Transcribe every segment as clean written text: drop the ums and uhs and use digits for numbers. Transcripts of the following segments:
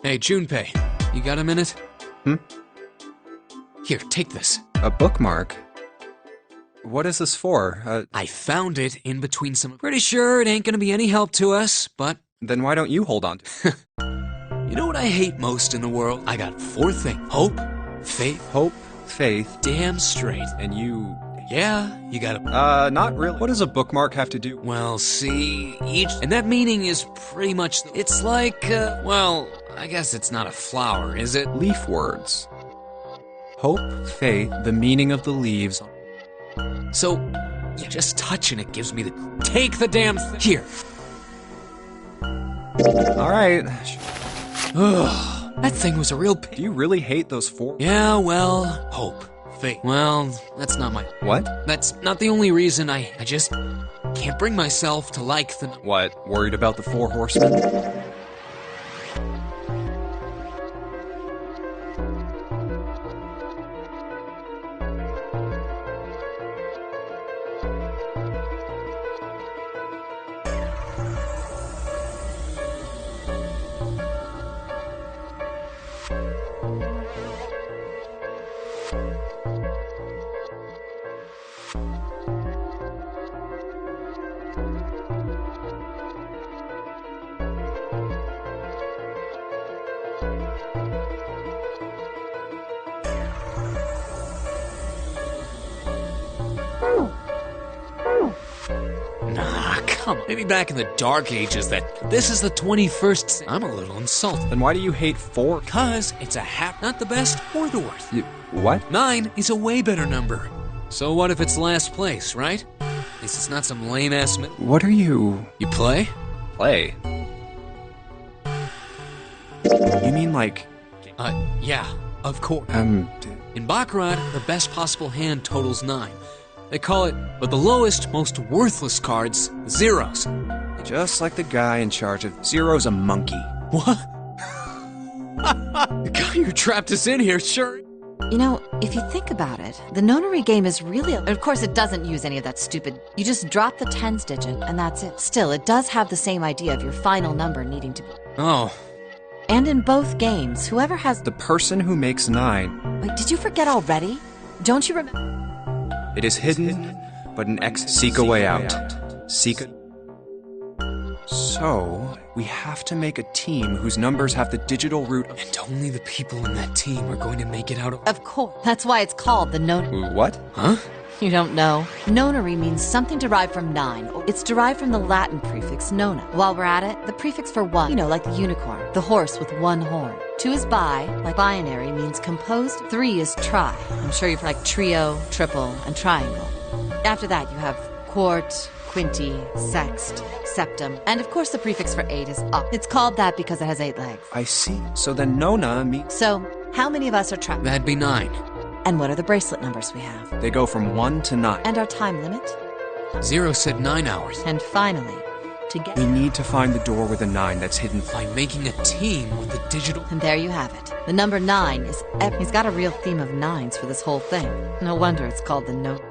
Hey, Junpei, you got a minute? Hmm? Here, take this. A bookmark? What is this for? I found it in between some... Pretty sure it ain't gonna be any help to us, but... Then why don't you hold on to it? You know what I hate most in the world? I got 4 things. Hope, faith... Hope, faith... Damn straight. And you... Yeah, you gotta... Not really. What does a bookmark have to do? Well, see, each... And that meaning is pretty much... It's like, well, I guess it's not a flower, is it? Leaf words. Hope, faith, the meaning of the leaves... So, just touching it gives me the... Take the damn thing! Here! Alright. Ugh, that thing was a real pain. Do you really hate those 4? Yeah, well, hope. Faith. Well, that's not my... What? That's not the only reason. I just can't bring myself to like the... What, worried about the 4 horsemen? Nah, come on. Maybe back in the Dark Ages that this is the 21st. I'm a little insulted. Then why do you hate 4? Cause it's a not the best or the worst. What? 9 is a way better number. So what if it's last place, right? At least it's not some lame-ass What are you... You play? Play? You mean like... Yeah, of course. In Baccarat, the best possible hand totals 9. They call it, but the lowest, most worthless cards, zeros. Just like the guy in charge of Zero's a monkey. What? The guy who trapped us in here, sure. You know, if you think about it, the nonary game is really... Of course, it doesn't use any of that stupid... You just drop the tens digit, and that's it. Still, it does have the same idea of your final number needing to be... Oh. And in both games, whoever has... The person who makes 9... Wait, did you forget already? Don't you remember... It is hidden, but an seek a way out. Seek a... So, we have to make a team whose numbers have the digital root of... And only the people in that team are going to make it out of... Of course. That's why it's called the What? Huh? You don't know? Nonary means something derived from 9. It's derived from the Latin prefix nona. While we're at it, the prefix for 1, you know, like the unicorn, the horse with 1 horn. 2 is bi, like binary means composed. 3 is tri. I'm sure you've like trio, triple, and triangle. After that, you have quart, quinty, sext, septum, and of course the prefix for 8 is up. It's called that because it has 8 legs. I see. So then nona means... So, how many of us are trapped? That'd be 9. And what are the bracelet numbers we have? They go from 1 to 9. And our time limit? 0 said 9 hours. And finally, to get... We need to find the door with a 9 that's hidden... By making a team with the digital... And there you have it. The number 9 is... He's got a real theme of 9s for this whole thing. No wonder it's called the note.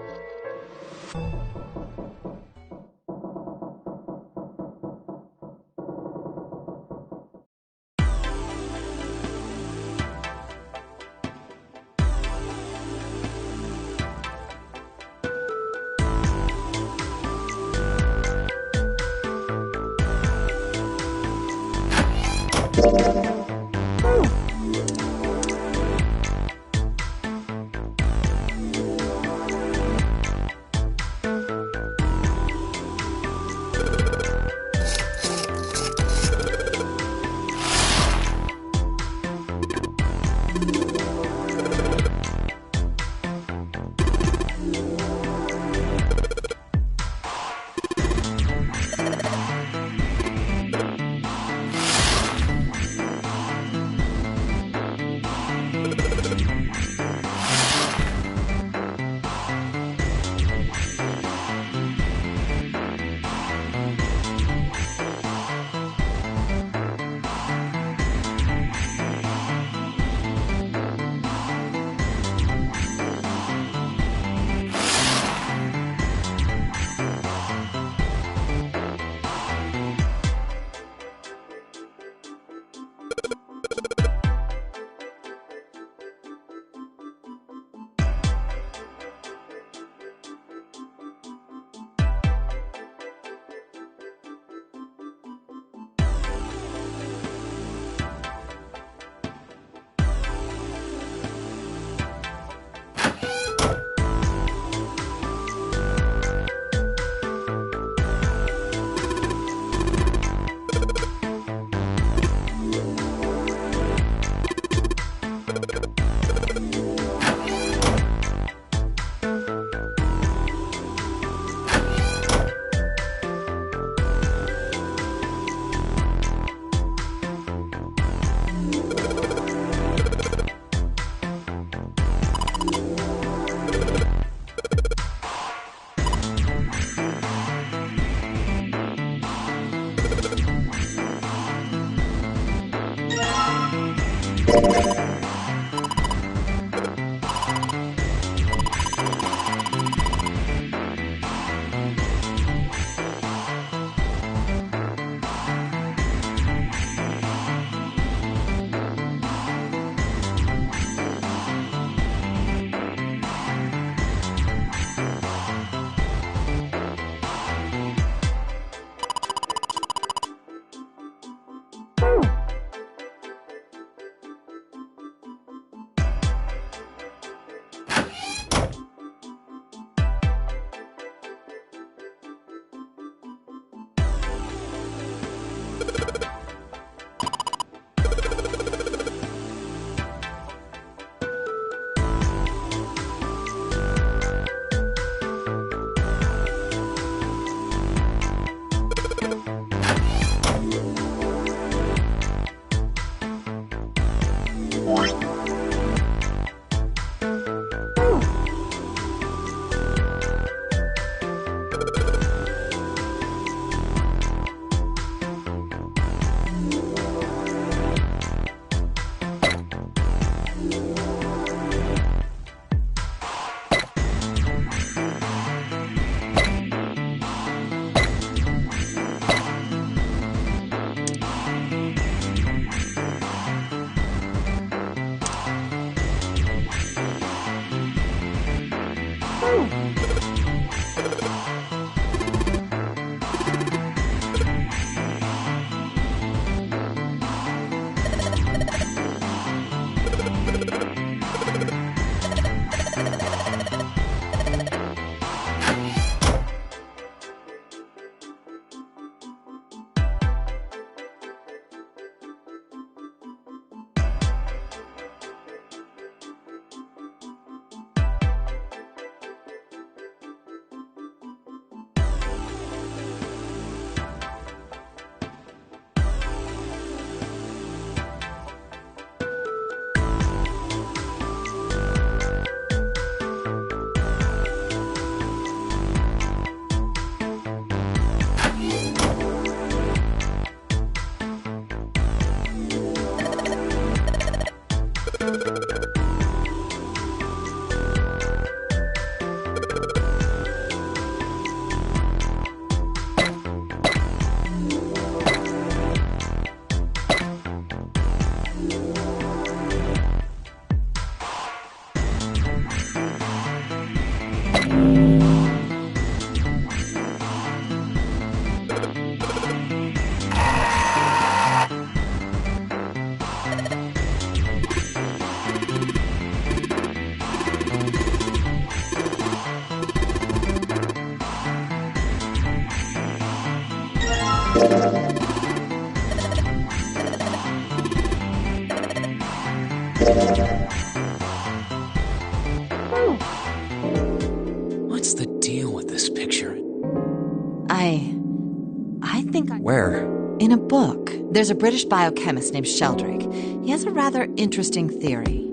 There's a British biochemist named Sheldrake. He has a rather interesting theory.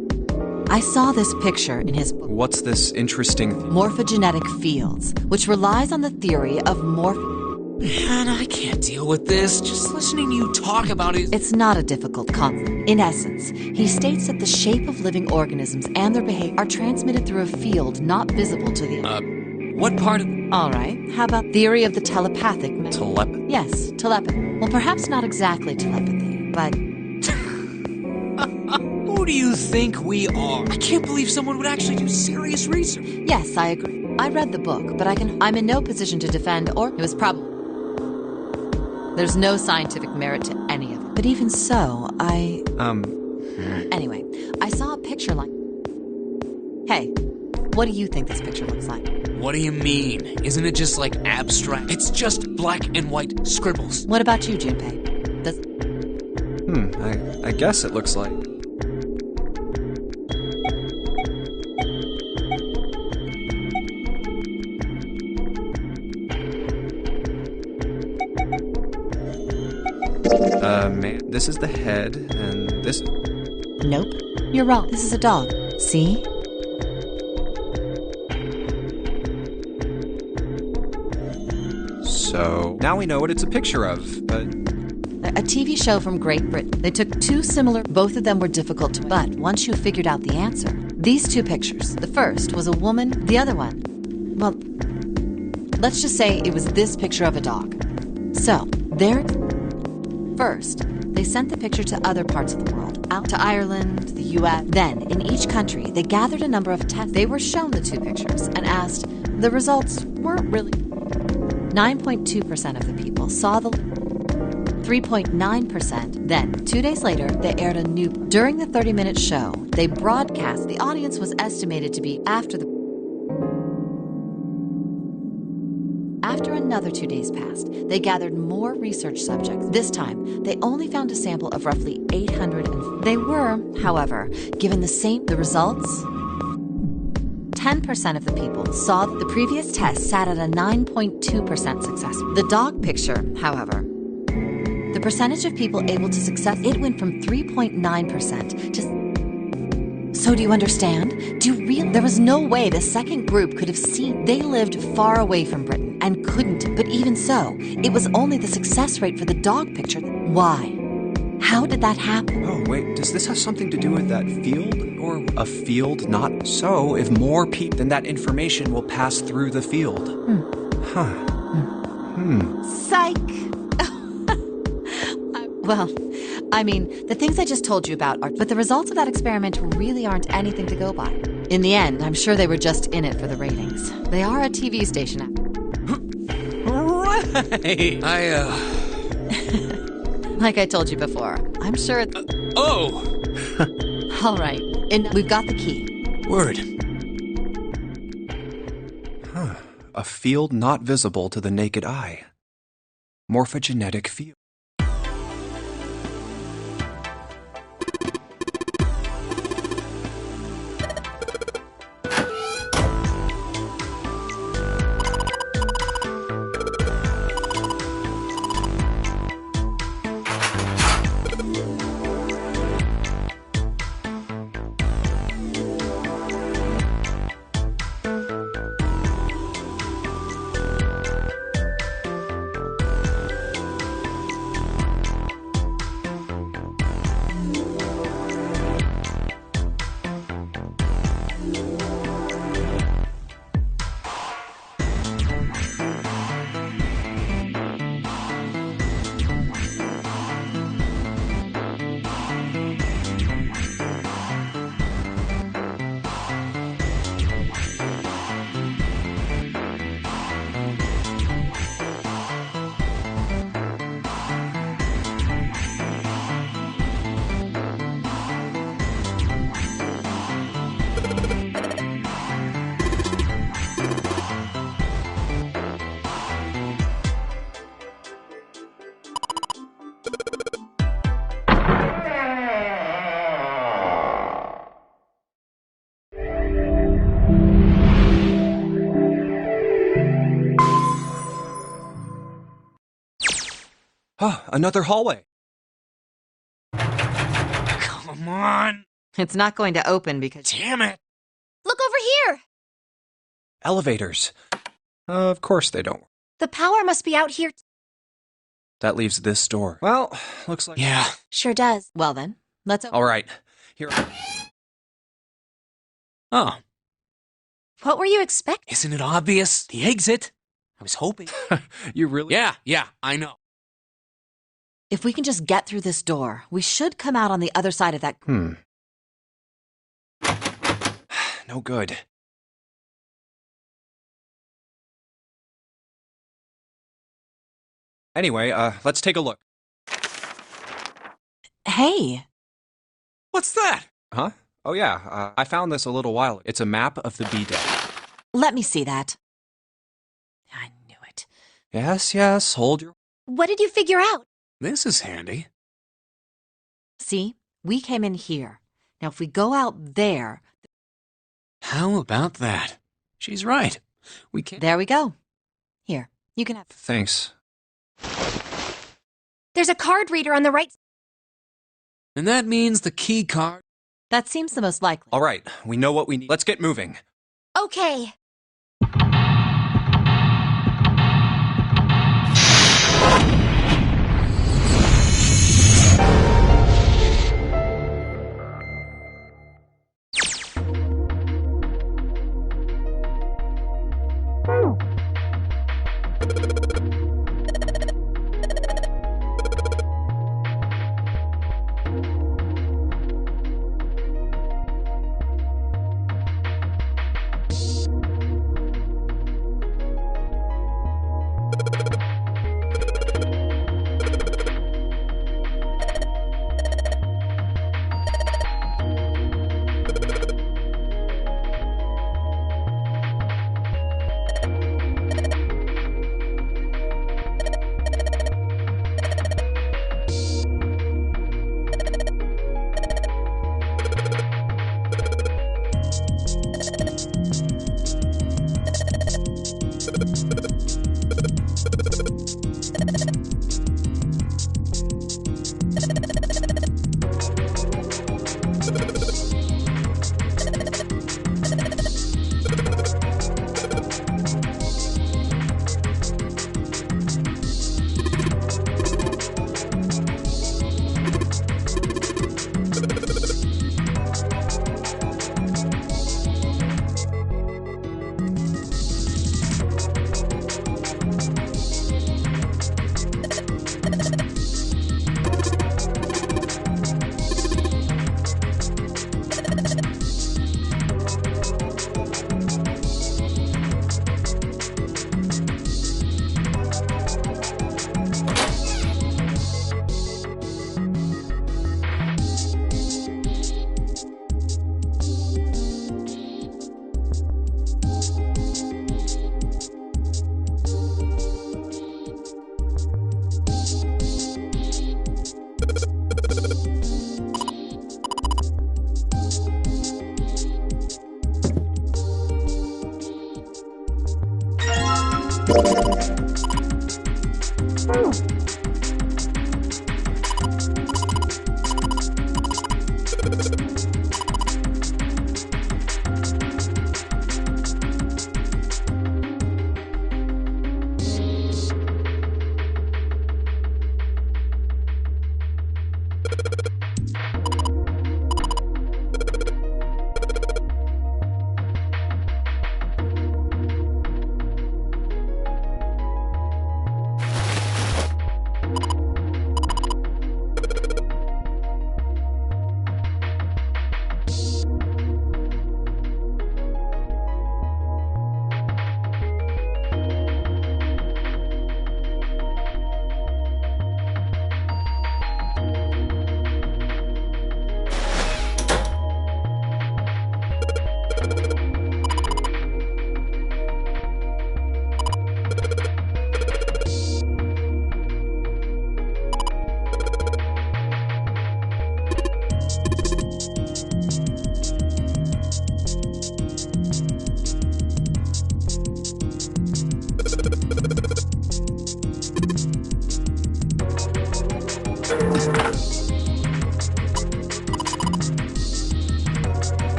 I saw this picture in his book, What's this interesting Morphogenetic Fields, which relies on the theory of Man, I can't deal with this. Just listening to you talk about it. It's not a difficult concept. In essence, he states that the shape of living organisms and their behavior are transmitted through a field not visible to the What part of... All right, how about theory of the telepathic... telepathy? Yes, telepathy. Well, perhaps not exactly telepathy, but... Who do you think we are? I can't believe someone would actually do serious research. Yes, I agree. I read the book, but I'm in no position to defend or... It was probably... There's no scientific merit to any of it. But even so, Anyway, I saw a picture like... Hey, what do you think this picture looks like? What do you mean? Isn't it just like abstract? It's just black and white scribbles. What about you, Junpei? Does... I guess it looks like... man, this is the head, and this... Nope. You're wrong. This is a dog. See? So, now we know what it's a picture of, but... A TV show from Great Britain. They took two similar... Both of them were difficult to... But once you figured out the answer, these two pictures. The first was a woman. The other one... Well, let's just say it was this picture of a dog. So, there... First, they sent the picture to other parts of the world, out to Ireland, the US. Then, in each country, they gathered a number of tests. They were shown the two pictures and asked, the results weren't really... 9.2% of the people saw the... 3.9%. Then, 2 days later, they aired a new... During the 30-minute show, they broadcast. The audience was estimated to be After another 2 days passed, they gathered more research subjects. This time, they only found a sample of roughly 800. They were, however, given the results. 10% of the people saw that the previous test sat at a 9.2% success. The dog picture, however, the percentage of people able to success, it went from 3.9% to... So do you understand? There was no way the second group could have seen. They lived far away from Britain and couldn't, but even so, it was only the success rate for the dog picture. Why? How did that happen? Oh, wait, does this have something to do with that field? Or a field not... So, if more people, then that information will pass through the field. Psych! Well, I mean, the things I just told you about are... But the results of that experiment really aren't anything to go by. In the end, I'm sure they were just in it for the ratings. They are a TV station. Right! Like I told you before, I'm sure it's... Oh! All right, and we've got the key. Word. A field not visible to the naked eye. Morphogenetic field. Another hallway. Come on. It's not going to open because... Damn it. Look over here! Elevators. Of course they don't. The power must be out here. That leaves this door. Well, looks like... Yeah. Sure does. Well then, let's open. All right. Here. Oh, What were you expecting? isn't it obvious? The exit. I was hoping. You really... Yeah, I know. If we can just get through this door, we should come out on the other side of that... No good. Anyway, let's take a look. Hey! What's that? Huh? Oh yeah, I found this a little while ago. It's a map of the B-Day. Let me see that. I knew it. Yes, hold your... What did you figure out? This is handy. See? We came in here. Now if we go out there... How about that? She's right. We can't... There we go. Here, you can have... Thanks. There's a card reader on the right. And that means the key card. That seems the most likely. All right, we know what we need. Let's get moving. Okay.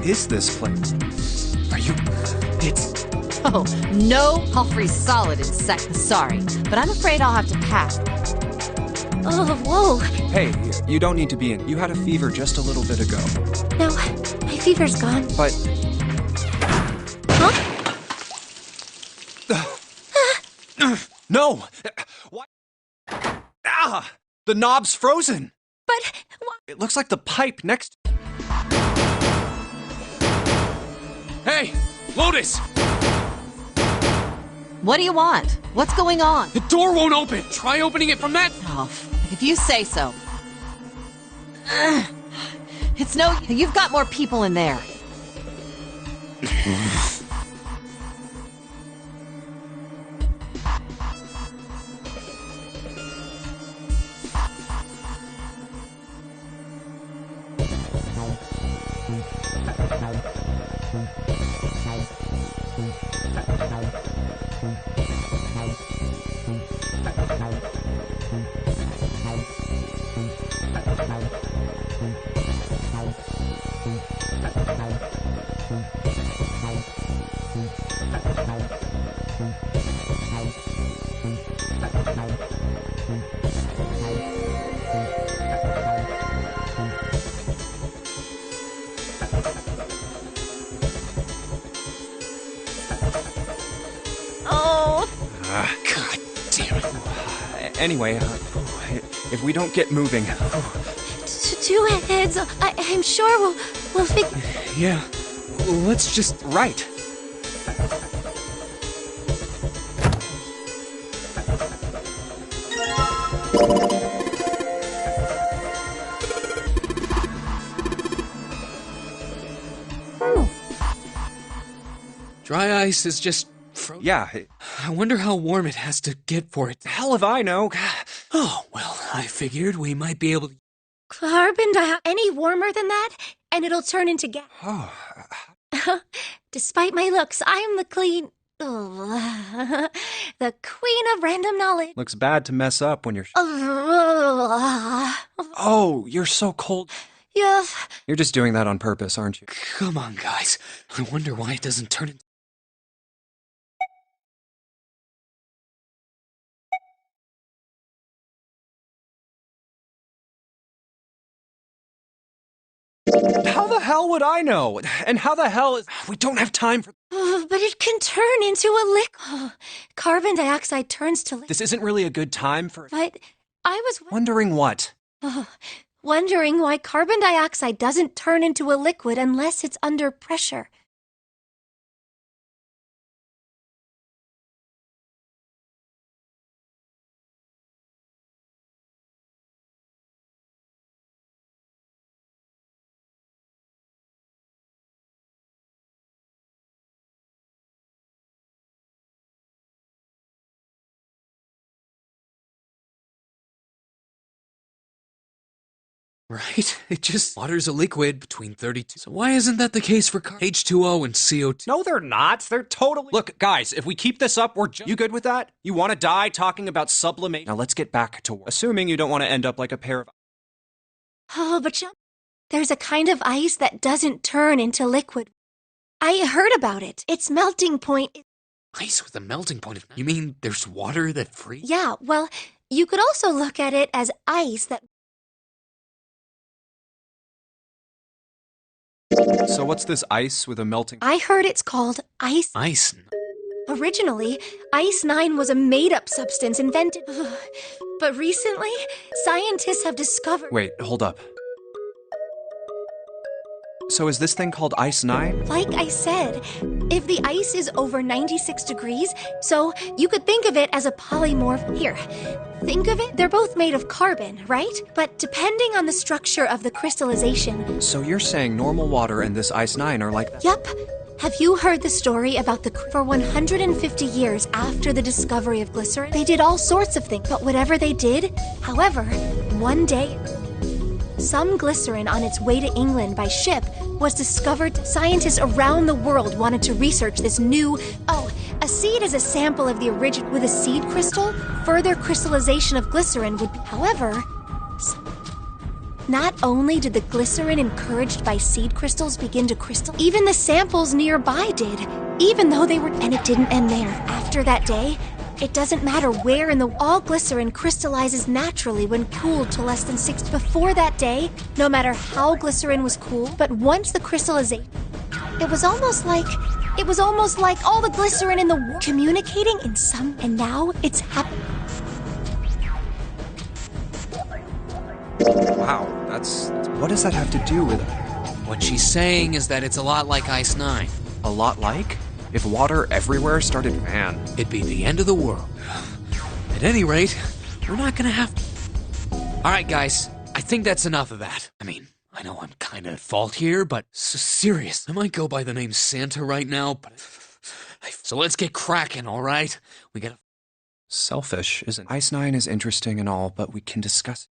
is this place? Are you... It's... Oh, no, I'll freeze solid in sorry, but I'm afraid I'll have to pass. Oh, whoa. Hey, you don't need to be in. You had a fever just a little bit ago. No, my fever's gone. But... Huh? No! What? Ah! The knob's frozen! But... It looks like the pipe next... Hey! Lotus! What do you want? What's going on? The door won't open! Try opening it from that... Oh, if you say so. It's no... You've got more people in there. God damn it. Anyway, if we don't get moving... Two heads, I'm sure we'll figure... Yeah, let's just... Right. Dry ice is just... Yeah. I wonder how warm it has to get for it. Hell if I know. Oh, well, I figured we might be able to... Carbon dioxide any warmer than that, and it'll turn into gas. Oh, Despite my looks, I'm the clean... the queen of random knowledge. looks bad to mess up when you're... Yeah. Oh, you're so cold. You're just doing that on purpose, aren't you? Come on, guys. I wonder why it doesn't turn into... How the hell would I know? And how the hell is... We don't have time for... But it can turn into a liquid. Carbon dioxide turns to liquid. This isn't really a good time for... But I was Wondering what? wondering why carbon dioxide doesn't turn into a liquid unless it's under pressure. Right? It just... Water's a liquid between 32... So why isn't that the case for H2O and CO2? No, they're not. They're totally... Look, guys, if we keep this up, we're just... You good with that? You want to die talking about sublimation? Now let's get back to work. Assuming you don't want to end up like a pair of... But there's a kind of ice that doesn't turn into liquid. I heard about it. Its melting point... Ice with a melting point of... You mean there's water that freezes? Yeah, well, you could also look at it as ice that... So what's this ice with a melting... I heard it's called ice. Ice? Originally, Ice 9 was a made-up substance invented... But recently, scientists have discovered... Wait, hold up. So is this thing called Ice 9? Like I said, if the ice is over 96 degrees, so you could think of it as a polymorph. Here, think of it, they're both made of carbon, right? But depending on the structure of the crystallization... So you're saying normal water and this Ice 9 are like that? Yup. Have you heard the story about for 150 years after the discovery of glycerin? They did all sorts of things, but whatever they did, however, one day... Some glycerin on its way to England by ship was discovered. Scientists around the world wanted to research this new... a seed is a sample of the original. With a seed crystal, further crystallization of glycerin would... However... Not only did the glycerin encouraged by seed crystals begin to crystal, even the samples nearby did, even though they were. And it didn't end there. After that day, it doesn't matter where in the. All glycerin crystallizes naturally when cooled to less than 6. Before that day, no matter how glycerin was cooled, but once the crystallization, it was almost like all the glycerin in the world communicating in some. And now it's happening. Wow, that's... What does that have to do with... What she's saying is that it's a lot like Ice 9. A lot like? If water everywhere started... Man. It'd be the end of the world. At any rate, we're not gonna have to... Alright guys, I think that's enough of that. I mean, I know I'm kinda at fault here, but serious. I might go by the name Santa right now, but... So let's get cracking, alright? We gotta... Selfish, isn't it? Ice 9 is interesting and all, but we can discuss...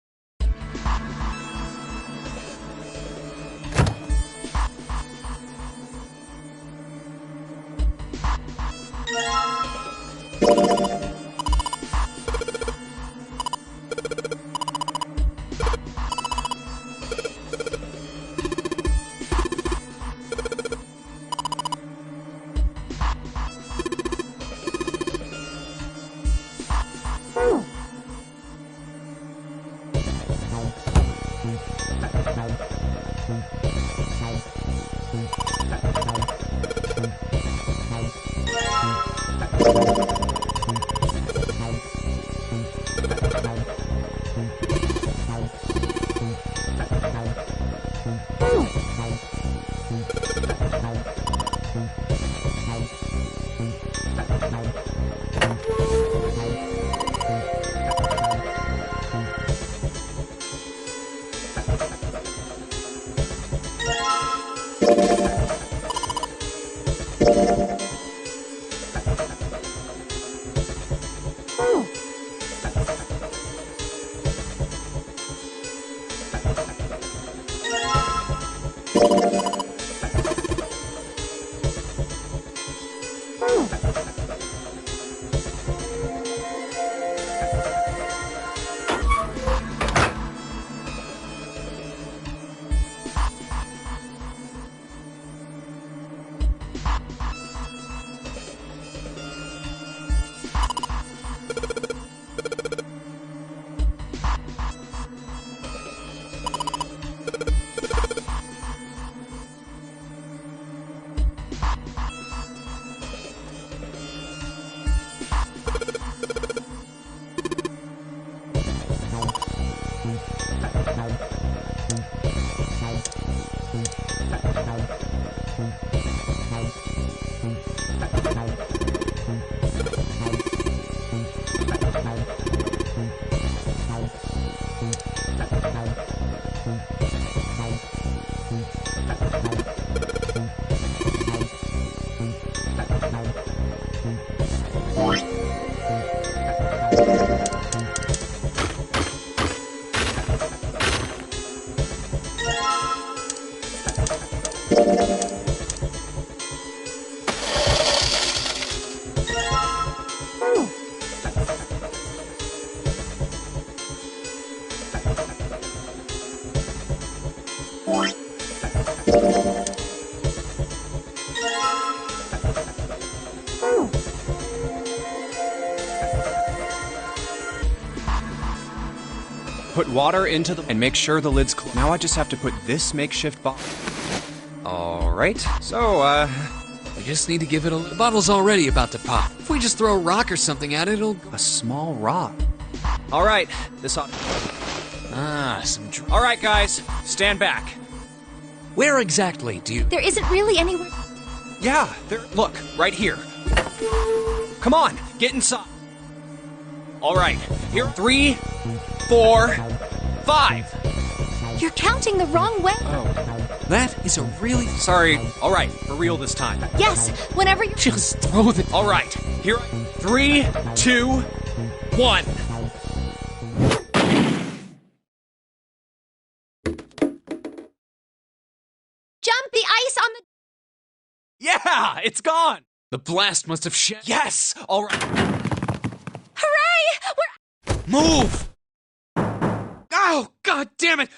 Put water into the... and make sure the lid's closed. Now I just have to put this makeshift bottle... Alright, so, We just need to give it a... The bottle's already about to pop. If we just throw a rock or something at it, it'll... A small rock. Alright, this ought... some... Alright, guys, stand back. Where exactly do you... There isn't really anywhere. Yeah, there... Look, right here. Come on, get inside. Alright, here... 3, 4, 5. You're counting the wrong way. Oh, That is a really... sorry. Alright, for real this time. Yes, whenever you... Just throw the... Alright, here... 3, 2, 1. Jump the ice on the... Yeah, it's gone! The blast must have shed... Yes! Alright. Hooray! We're... Move! Oh, God! damn it!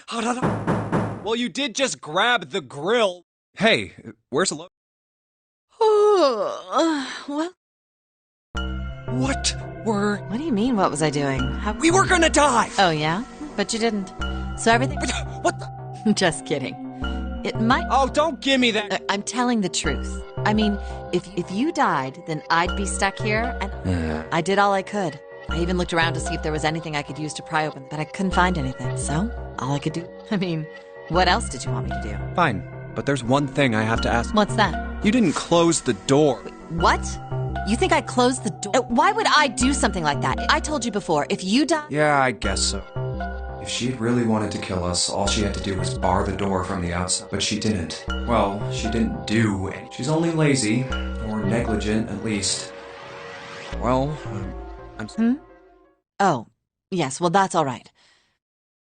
Well, you did just grab the grill. Hey, where's the Well, What were... what do you mean, what was I doing? We were gonna die! Oh, yeah? But you didn't. So everything... What the... Just kidding. It might... Oh, don't give me that... I'm telling the truth. I mean, if you died, then I'd be stuck here, and I did all I could. I even looked around to see if there was anything I could use to pry open, but I couldn't find anything, so all I could do... I mean, what else did you want me to do? Fine, but there's one thing I have to ask. What's that? You didn't close the door. What? You think I closed the door? Why would I do something like that? I told you before, if you die... Yeah, I guess so. If she really wanted to kill us, all she had to do was bar the door from the outside. But she didn't. Well, she didn't do anything. She's only lazy, or negligent at least. Well, I'm... Oh, yes, well, that's all right.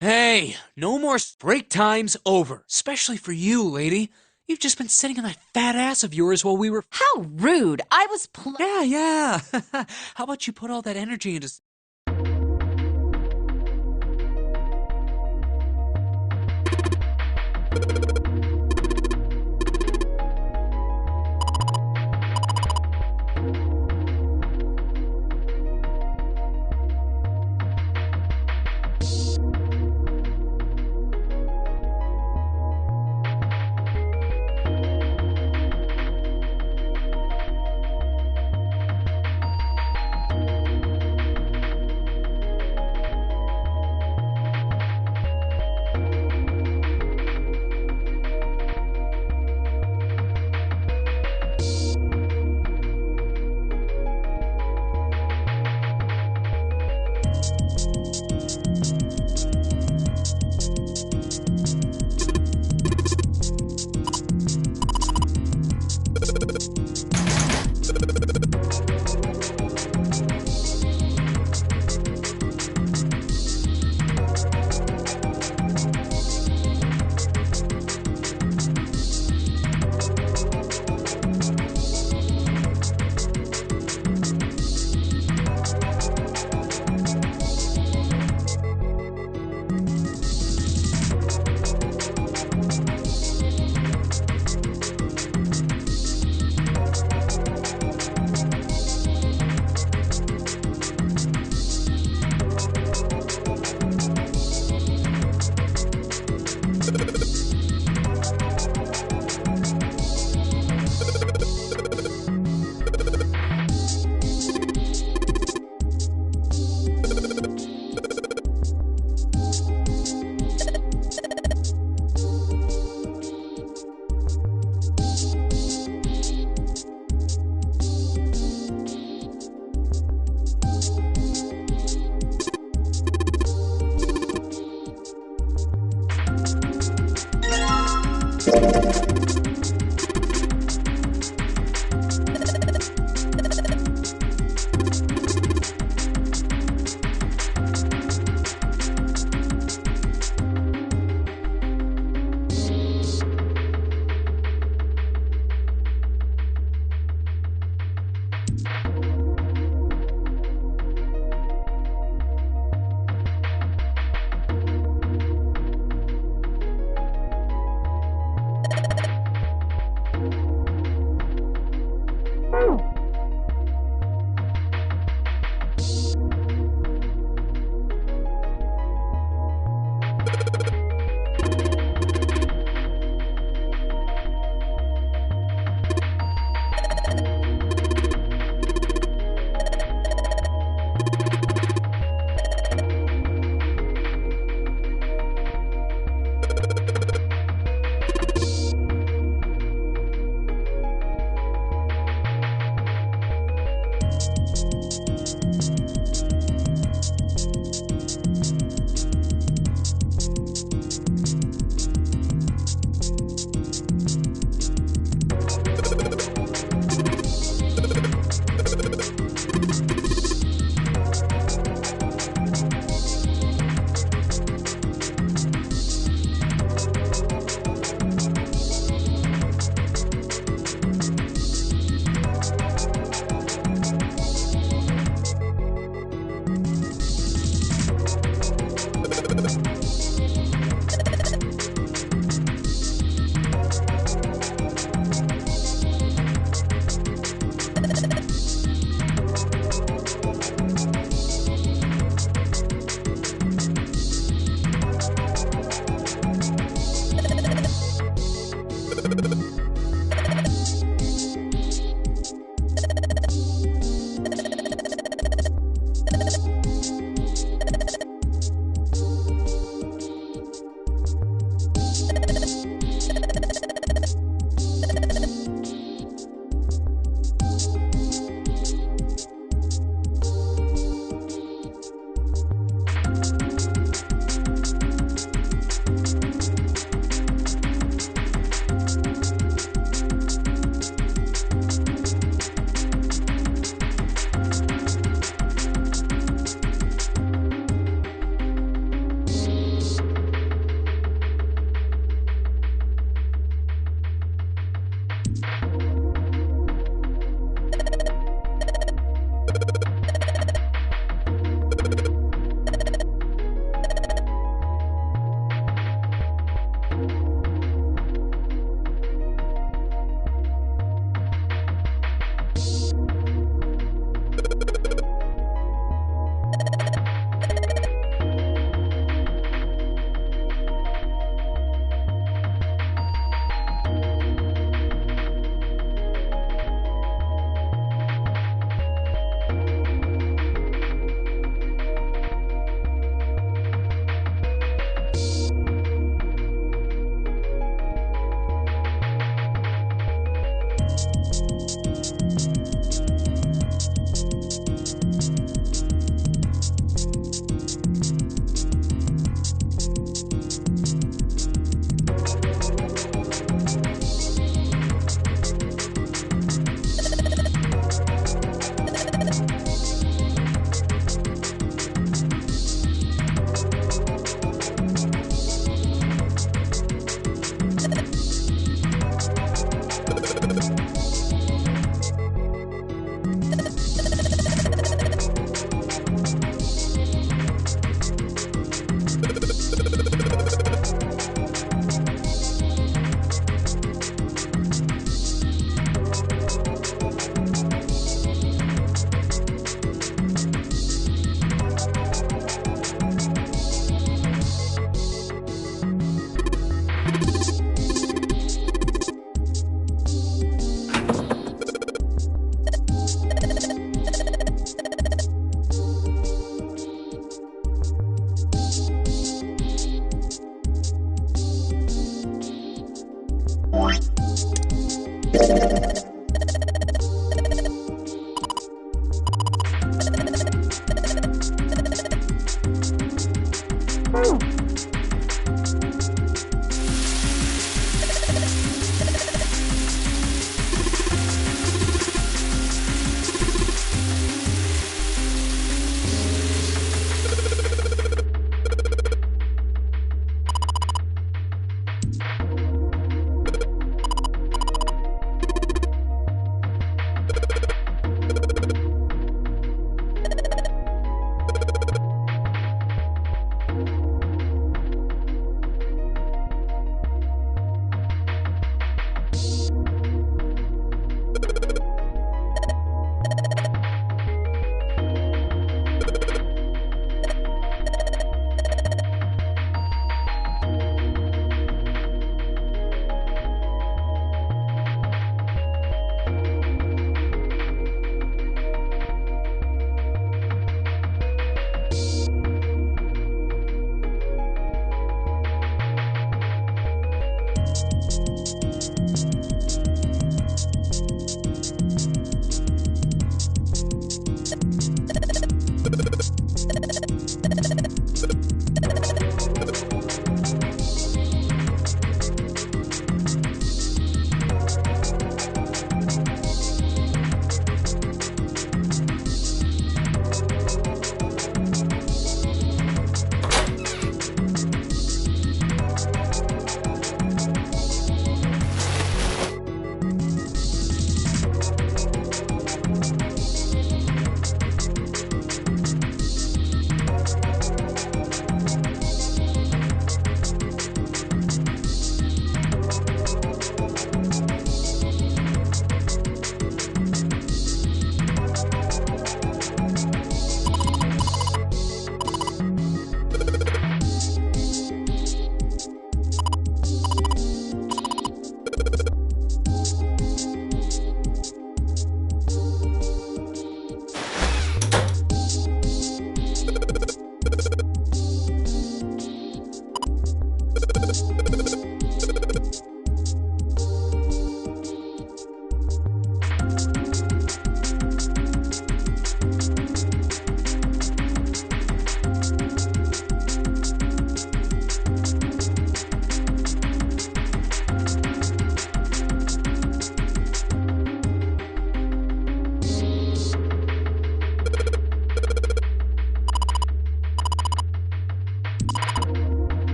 Hey, no more break time's over. Especially for you, lady. You've just been sitting on that fat ass of yours while we were... How rude! I was Yeah. How about you put all that energy into...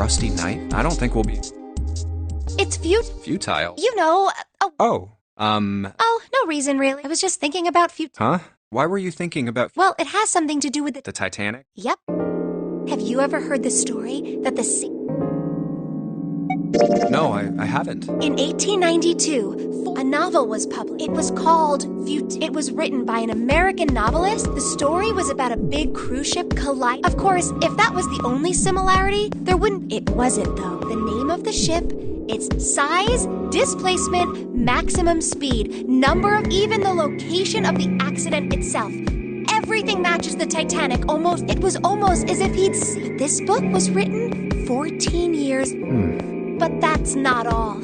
Rusty knife? I don't think we'll be It's futile. You know. Oh, Oh, no reason really. I was just thinking about huh? Why were you thinking about Well, it has something to do with the Titanic? Yep. Have you ever heard the story that No, I haven't. In 1892, a novel was published. It was called It was written by an American novelist. The story was about a big cruise ship collide. Of course, if that was the only similarity, there wouldn't. It wasn't, though. The name of the ship, its size, displacement, maximum speed, number of even the location of the accident itself. Everything matches the Titanic almost. It was almost as if he'd seen. This book was written 14 years. But that's not all.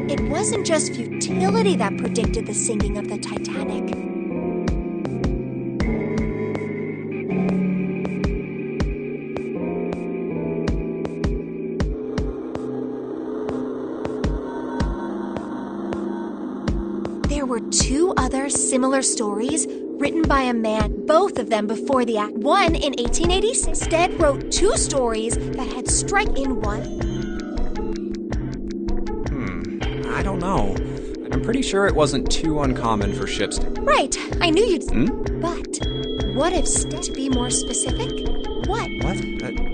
It wasn't just futility that predicted the sinking of the Titanic. There were two other similar stories written by a man, both of them before the act. One in 1886. Stead wrote two stories that had strike in one. I don't know. I'm pretty sure it wasn't too uncommon for ships to... Right, I knew you'd... But what if, to be more specific, what? What?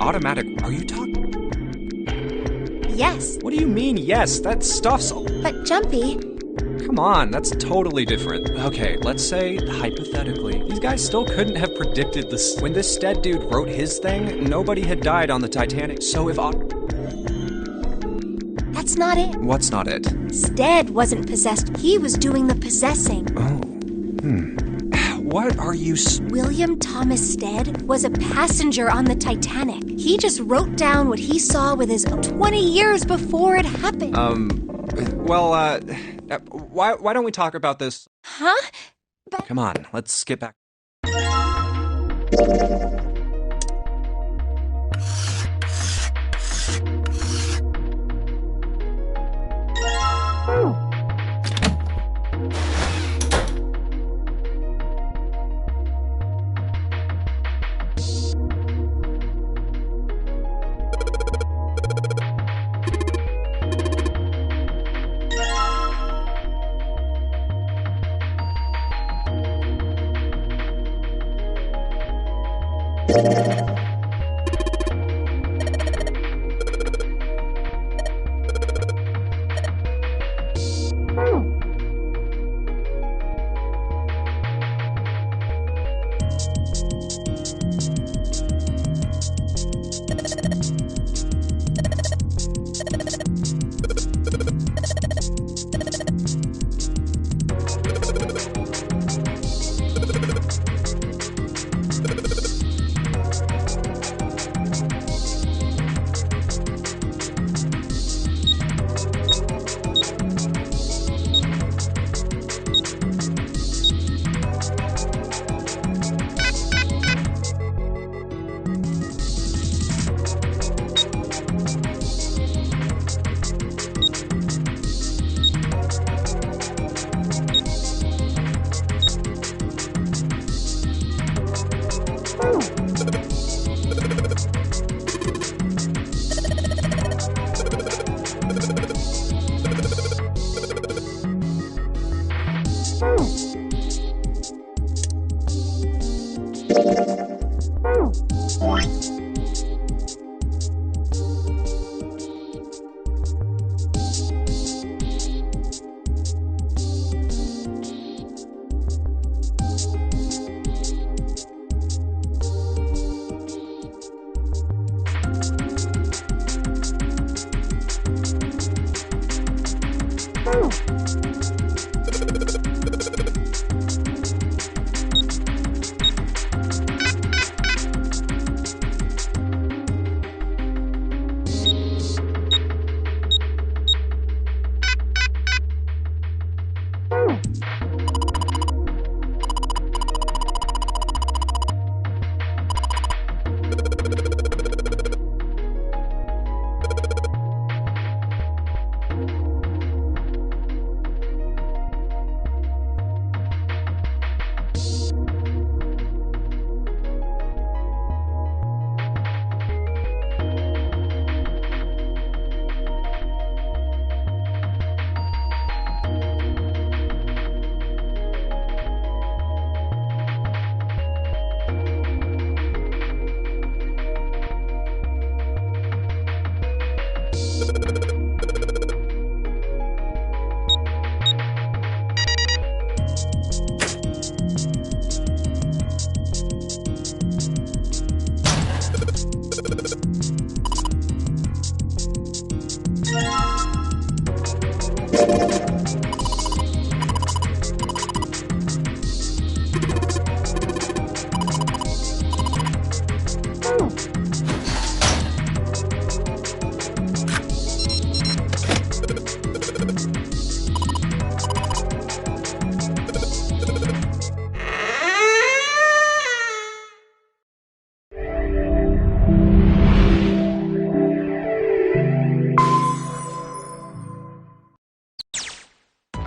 Automatic... Are you talking... Yes. What do you mean, yes? That stuff's... But Jumpy... Come on, that's totally different. Okay, let's say, hypothetically, these guys still couldn't have predicted this. When this Stead dude wrote his thing, nobody had died on the Titanic. So if... That's not it. What's not it? Stead wasn't possessed. He was doing the possessing. Oh. What are you... William Thomas Stead was a passenger on the Titanic. He just wrote down what he saw with his 20 years before it happened. Why don't we talk about this? Huh? But... Come on, let's get back.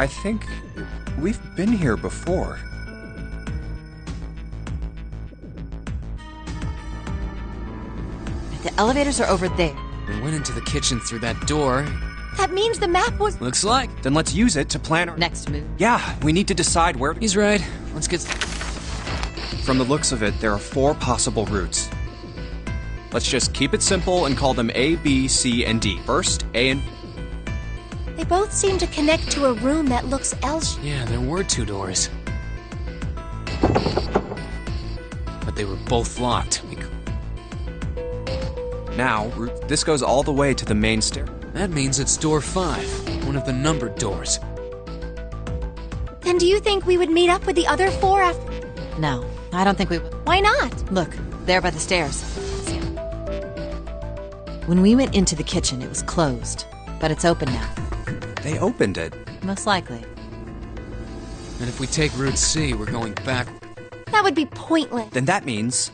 I think we've been here before. The elevators are over there. We went into the kitchen through that door. That means the map was. Looks like. Then let's use it to plan our... Next move. Yeah, we need to decide where... He's right. Let's get... From the looks of it, there are 4 possible routes. Let's just keep it simple and call them A, B, C, and D. First, A and... They both seem to connect to a room that looks L-shaped. Yeah, there were 2 doors. But they were both locked. Now, this goes all the way to the main stair. That means it's door 5, one of the numbered doors. Then do you think we would meet up with the other 4 after? No, I don't think we would. Why not? Look, there by the stairs. When we went into the kitchen, it was closed, but it's open now. They opened it. Most likely. And if we take Route C, we're going back. That would be pointless. Then that means...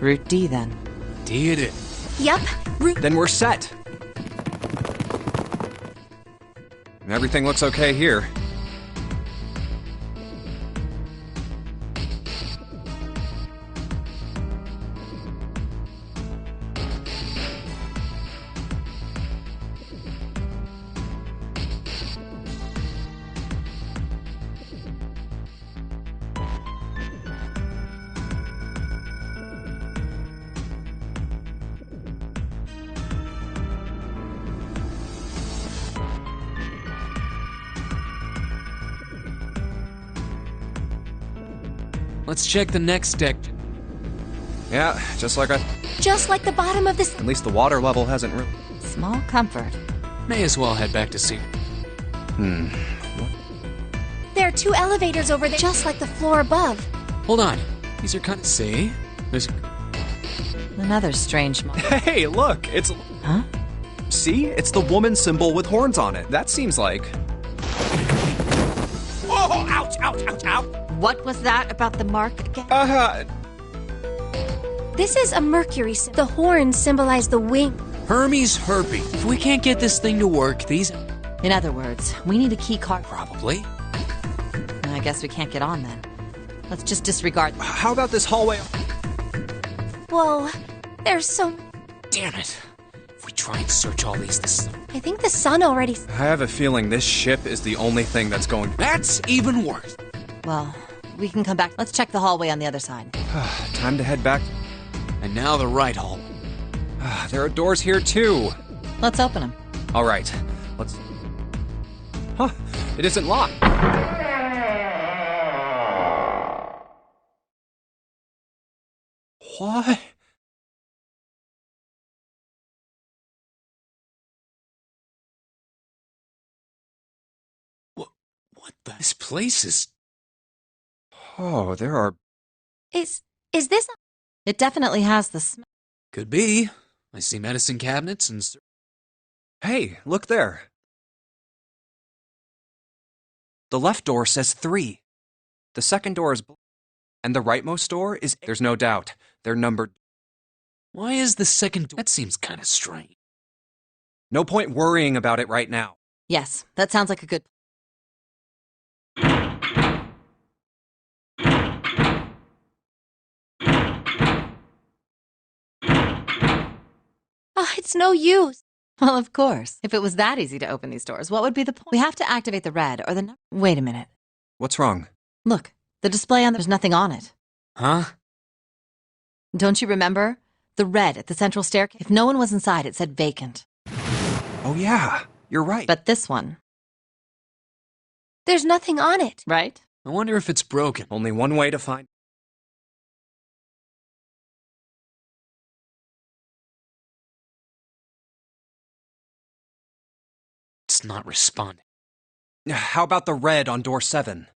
Route D, then. D it is. Yup. Then we're set. Everything looks okay here. Let's check the next deck. Yeah, just like Just like the bottom of this. At least the water level hasn't really... Small comfort. May as well head back to C. There are 2 elevators over there, just like the floor above. Hold on. These are kind of... See? There's... Another strange moment. Hey, look! It's... Huh? See? It's the woman symbol with horns on it. That seems like... Oh, ouch, ouch, ouch, ouch! What was that about the mark again? This is a Mercury symbol. The horns symbolize the wing. Hermes Herpy. If we can't get this thing to work, these... In other words, we need a key card. Probably. I guess we can't get on then. Let's just disregard. How about this hallway? Whoa, there's so... Damn it. If we try and search all these, this... I think the sun already... I have a feeling this ship is the only thing that's going... That's even worse. Well, we can come back. Let's check the hallway on the other side. Time to head back. And now the right hall. There are doors here, too. Let's open them. All right, let's... Huh, it isn't locked. What? What the... This place is... Oh, there are... Is this... It definitely has the smell. Could be. I see medicine cabinets and... Hey, look there. The left door says 3. The second door is... And the rightmost door is... There's no doubt. They're numbered. Why is the second door... That seems kind of strange. No point worrying about it right now. Yes, that sounds like a good... Oh, it's no use. Well, of course. If it was that easy to open these doors, what would be the point? We have to activate the red or the... Wait a minute. What's wrong? Look, the display on... There's nothing on it. Huh? Don't you remember? The red at the central staircase. If no one was inside, it said vacant. Oh, yeah. You're right. But this one, There's nothing on it. right? I wonder if it's broken. Only one way to find... It's not responding. How about the red on door 7?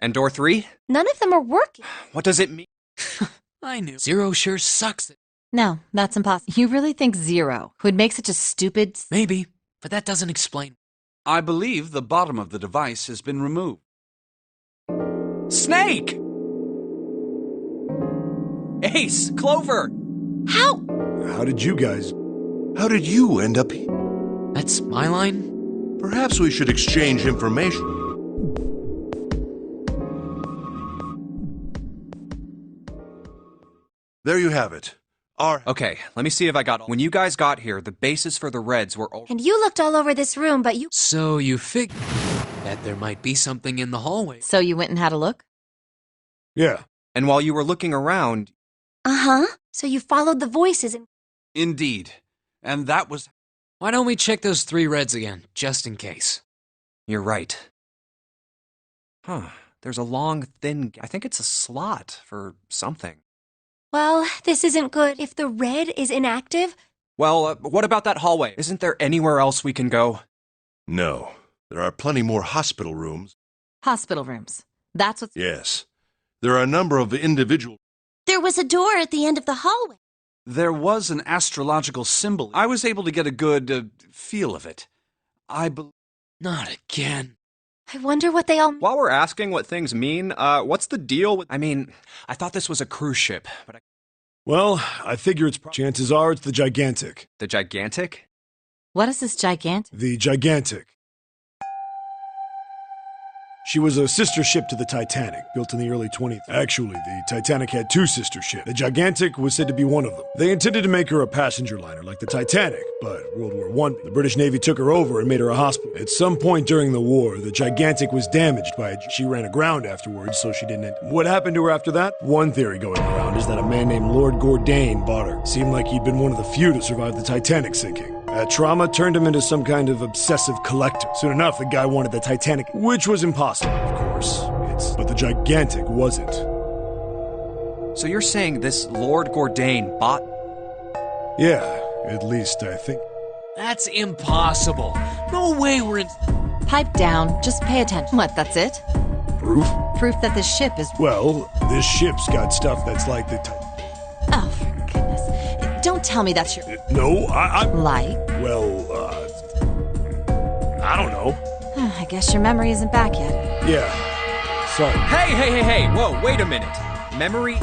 And door 3? None of them are working. What does it mean? I knew. Zero sure sucks at... No, that's impossible. You really think Zero would make such a stupid... Maybe, but that doesn't explain... I believe the bottom of the device has been removed. Snake! Ace! Clover! How? How did you end up here? That's my line? Perhaps we should exchange information. There you have it. Okay, let me see if I got all. When you guys got here, the bases for the Reds were And you looked all over this room, but you... So you figured that there might be something in the hallway. So you went and had a look? Yeah. And while you were looking around... Uh-huh. So you followed the voices and... Indeed. And that was... Why don't we check those 3 Reds again, just in case? You're right. Huh. There's a long, thin... I think it's a slot for something. Well, this isn't good. If the red is inactive... Well, what about that hallway? Isn't there anywhere else we can go? No. There are plenty more hospital rooms. Hospital rooms. That's what's... Yes. There are a number of individual... There was a door at the end of the hallway. There was an astrological symbol. I was able to get a good feel of it. Not again. I wonder what they all... While we're asking what things mean, what's the deal with... I mean, I thought this was a cruise ship, but Well, I figure chances are it's the Gigantic. The Gigantic? What is this gigantic? The Gigantic. She was a sister ship to the Titanic, built in the early 20th. Actually, the Titanic had 2 sister ships. The Gigantic was said to be one of them. They intended to make her a passenger liner like the Titanic, but World War I, the British Navy took her over and made her a hospital. At some point during the war, the Gigantic was damaged by it. She ran aground afterwards, so she didn't... What happened to her after that? One theory going around is that a man named Lord Gordain bought her. Seemed like he'd been one of the few to survive the Titanic sinking. That trauma turned him into some kind of obsessive collector. Soon enough, the guy wanted the Titanic, which was impossible, of course. But the Gigantic wasn't. So you're saying this Lord Gordain bought... Yeah, at least I think. That's impossible. No way we're in... Pipe down. Just pay attention. What, that's it? Proof? Proof that this ship is... Well, this ship's got stuff that's like the Oh, for goodness. Don't tell me that's your... No, Like? Well, I don't know. I guess your memory isn't back yet. Yeah. Sorry. Hey! Whoa, wait a minute. Memory?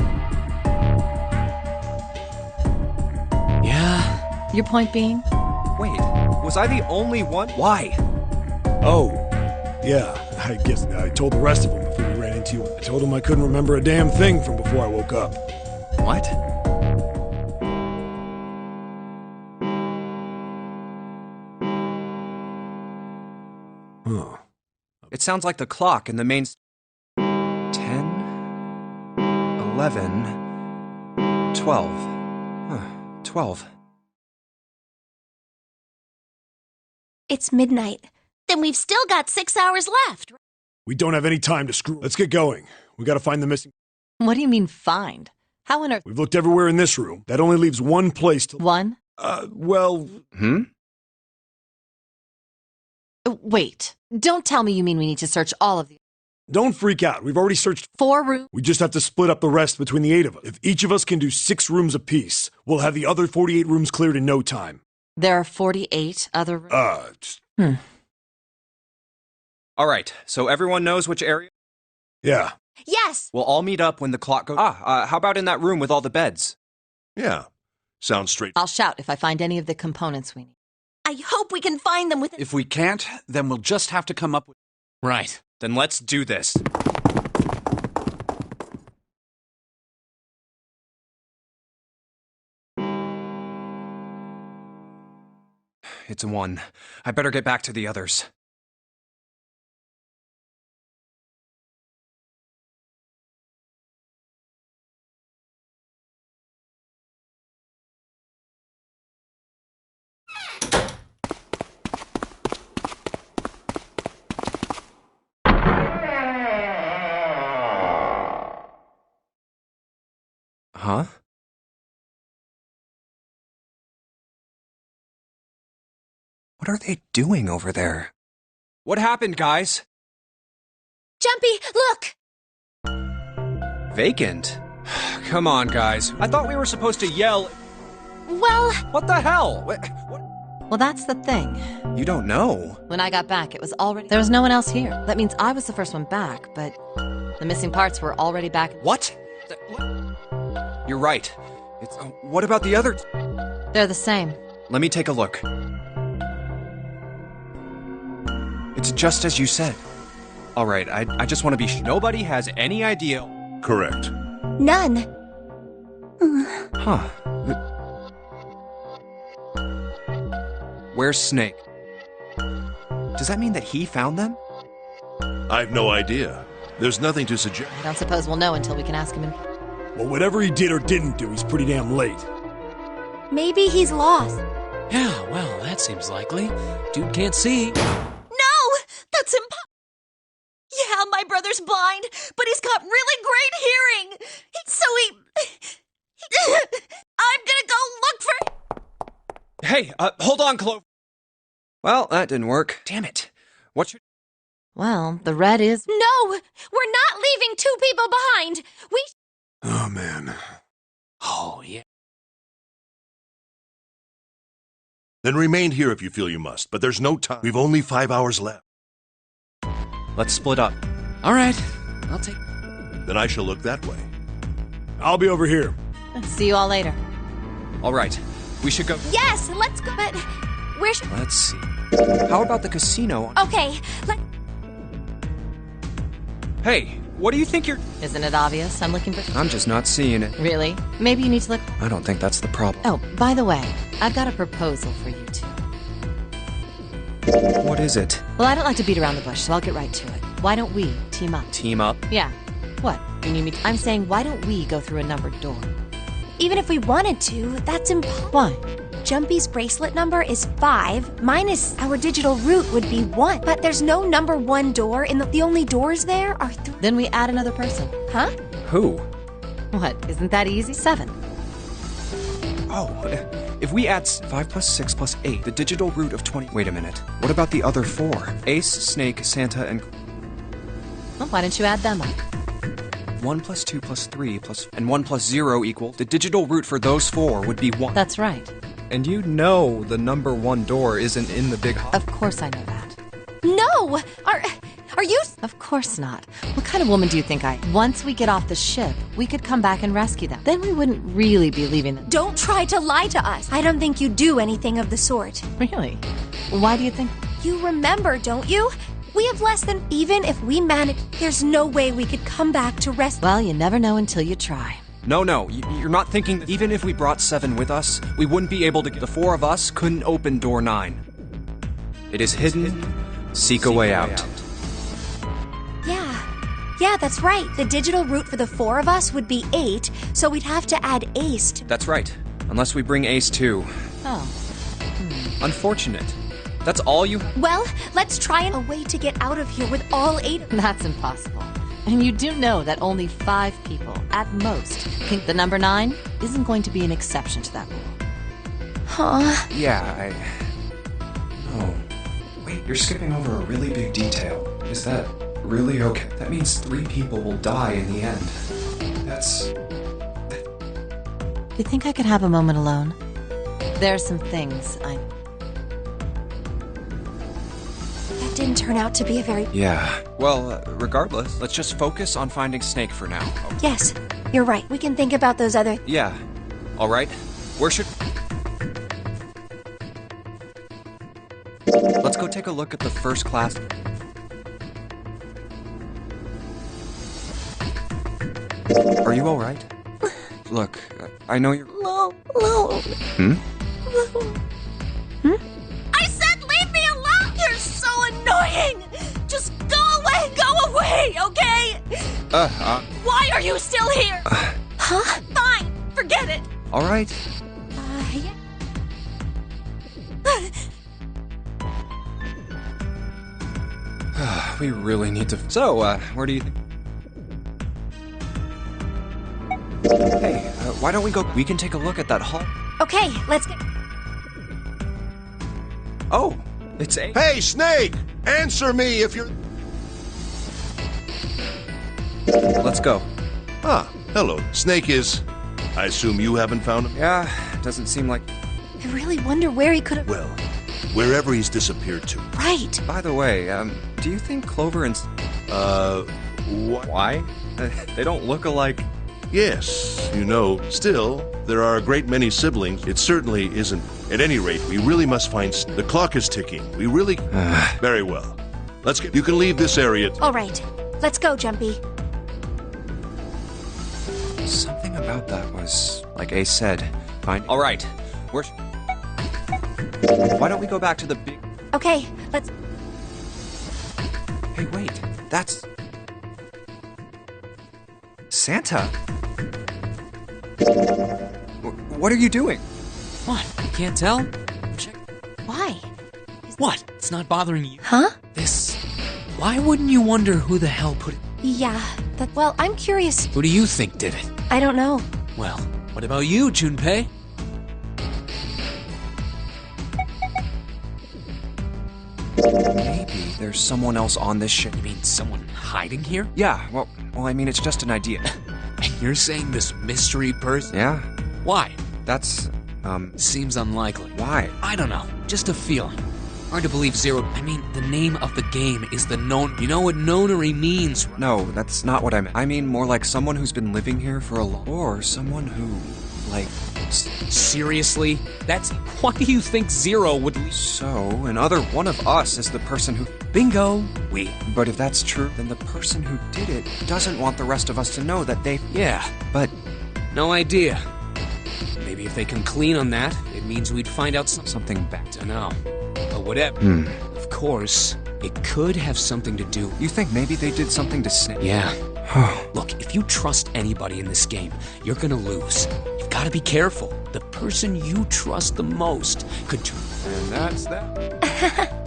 Yeah? Your point being? Wait, was I the only one? Why? Oh, yeah. I guess I told the rest of them before we ran into you. I told them I couldn't remember a damn thing from before I woke up. What? Huh. It sounds like the clock in the main... 10, 11, 12. Huh, 12. It's midnight. Then we've still got 6 hours left. We don't have any time to screw. Let's get going. We gotta find the missing... What do you mean, find? How on earth... We've looked everywhere in this room. That only leaves one place to... One? Well... Wait. Don't tell me you mean we need to search all of the... Don't freak out. We've already searched... 4 rooms? We just have to split up the rest between the 8 of us. If each of us can do 6 rooms apiece, we'll have the other 48 rooms cleared in no time. There are 48 other rooms? All right, so everyone knows which area? Yeah. Yes! We'll all meet up when the clock goes... how about in that room with all the beds? Yeah. Sounds straight. I'll shout if I find any of the components we need. I hope we can find them within... If we can't, then we'll just have to come up with... Right. Then let's do this. It's 1. I better get back to the others. Huh? What are they doing over there? What happened, guys? Jumpy, look! Vacant? Come on, guys. I thought we were supposed to yell... Well... What the hell? What? Well, that's the thing. You don't know. When I got back, it was already... There was no one else here. That means I was the first one back, but the missing parts were already back. What? You're right. What about the other? They're the same. Let me take a look. It's just as you said. All right, I just want to be nobody has any idea. Correct. None. Huh. Where's Snake? Does that mean that he found them? I've no idea. There's nothing to suggest. I don't suppose we'll know until we can ask him in... Well, whatever he did or didn't do, he's pretty damn late. Maybe he's lost. Yeah, well, that seems likely. Dude can't see. No! That's impossible! Yeah, my brother's blind, but he's got really great hearing! I'm gonna go look for... Hey, hold on, Clover. Well, that didn't work. Damn it. What's your... Well, the red is... No! We're not leaving two people behind! We... Oh, man. Oh, yeah. Then remain here if you feel you must, but there's no time. We've only 5 hours left. Let's split up. All right, I'll take... Then I shall look that way. I'll be over here. See you all later. All right, we should go... Yes, let's go. But where should... Let's see. How about the casino? Okay, Hey, what do you think you're... Isn't it obvious? I'm looking for... I'm just not seeing it. Really? Maybe you need to look... I don't think that's the problem. Oh, by the way, I've got a proposal for you two. What is it? Well, I don't like to beat around the bush, so I'll get right to it. Why don't we team up? Team up? Yeah. What? You need me to... I'm saying, why don't we go through a numbered door? even if we wanted to, that's impossible. Why? Jumpy's bracelet number is 5, minus our digital route would be 1. But there's no number 1 door, and the only doors there are 3. Then we add another person. Huh? Who? What, isn't that easy? 7. Oh, if we add 5 plus 6 plus 8, the digital root of 20... Wait a minute. What about the other 4? Ace, Snake, Santa, and... Well, why don't you add them up? 1 plus 2 plus 3 plus... and 1 plus 0 equal... The digital root for those 4 would be 1. That's right. And you know the number 1 door isn't in the big hall. Of course I know that. No! Are you... Of course not. What kind of woman do you think I am? Once we get off the ship, we could come back and rescue them. Then we wouldn't really be leaving them. Don't try to lie to us. I don't think you do anything of the sort. Really? Why do you think... You remember, don't you? We have less than... Even if we manage, there's no way we could come back to rescue... Well, you never know until you try. No, you're not thinking that even if we brought 7 with us, we wouldn't be able to get... The 4 of us couldn't open door 9. It is hidden. Seek a way out. Yeah, that's right. The digital root for the 4 of us would be 8, so we'd have to add Ace to... That's right. Unless we bring Ace too. Oh. Unfortunate. That's all you... Well, let's try a way to get out of here with all 8 of them. That's impossible. And you do know that only 5 people, at most, think the number 9 isn't going to be an exception to that rule. Huh? Yeah, Oh. Wait, you're skipping over a really big detail. Is that really okay? That means 3 people will die in the end. That's... Do you think I could have a moment alone? There are some things That didn't turn out to be a very... Yeah. Well, regardless, let's just focus on finding Snake for now. Yes, you're right. We can think about those other... Yeah. All right. Where should... Let's go take a look at the first class... Are you all right? Look, I know you're... No. I said leave me alone! You're so annoying! Just go away, okay? Why are you still here? Huh? Fine, forget it. All right. Yeah. We really need to... So, where do you... Hey, why don't we go... We can take a look at that hall. Okay, let's get... Oh, it's a... Hey, Snake! Answer me if you're... Let's go. Ah, hello. Snake is... I assume you haven't found him? Yeah, doesn't seem like... I really wonder where he could have... Well, wherever he's disappeared to. Right. By the way, do you think Clover and... What? Why? They don't look alike... Yes, you know, still, there are a great many siblings. It certainly isn't. At any rate, we really must find... The clock is ticking. We really... Very well. Let's get... You can leave this area... All right, let's go, Jumpy. Something about that was, like Ace said, fine. All right, Why don't we go back to the big... Okay, let's... Hey, wait. That's... Santa? What are you doing? what? You can't tell? Check. Why? What? It's not bothering you? Huh? This. Why wouldn't you wonder who the hell put it? Yeah, well, I'm curious. Who do you think did it? I don't know. Well, what about you, Junpei? Maybe there's someone else on this ship. You mean someone hiding here? Yeah, well, I mean, it's just an idea. And you're saying this mystery person? Yeah? Why? That's, Seems unlikely. why? I don't know. Just a feeling. Hard to believe Zero. I mean, the name of the game is the known. You know what nonary means? No, that's not what I meant. I mean more like someone who's been living here for a long... Or someone who, like... Seriously? That's. Why do you think Zero would leave? So, another one of us is the person who... Bingo! But if that's true, then the person who did it doesn't want the rest of us to know that they... Yeah, But... no idea. Maybe if they can clean on that, it means we'd find out something bad. Dunno. But whatever. Of course, it could have something to do. You think maybe they did something to Snake? Yeah. Look, if you trust anybody in this game, you're gonna lose. You've gotta be careful. The person you trust the most could turn. And that's that.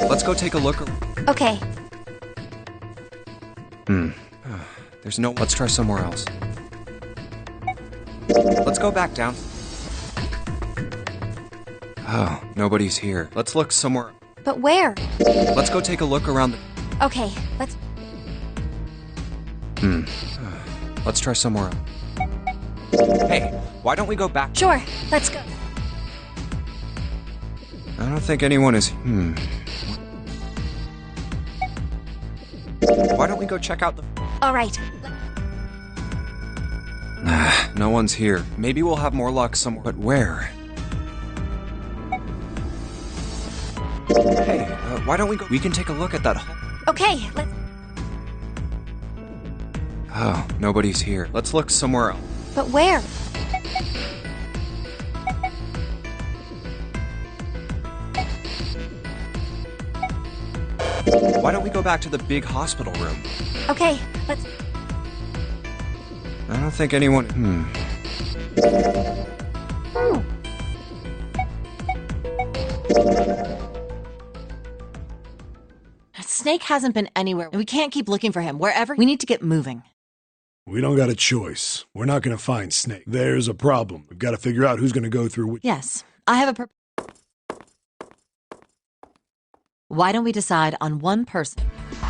Let's go take a look. Okay, There's no... Let's try somewhere else. Let's go back down. Oh, nobody's here. Let's look somewhere. but where? Let's go take a look around the... Okay, let's... Let's try somewhere else. Hey, why don't we go back? Sure, let's go. I don't think anyone is... Why don't we go check out the... All right, No one's here. Maybe we'll have more luck somewhere. But where? Hey, why don't we go... We can take a look at that... okay, let's... Oh, nobody's here. Let's look somewhere else. But where? Why don't we go back to the big hospital room? Okay, let's... I don't think anyone... Snake hasn't been anywhere, and we can't keep looking for him. Wherever, we need to get moving. We don't got a choice. We're not gonna find Snake. There's a problem. We've got to figure out who's gonna go through which... Yes, I have a Why don't we decide on one person?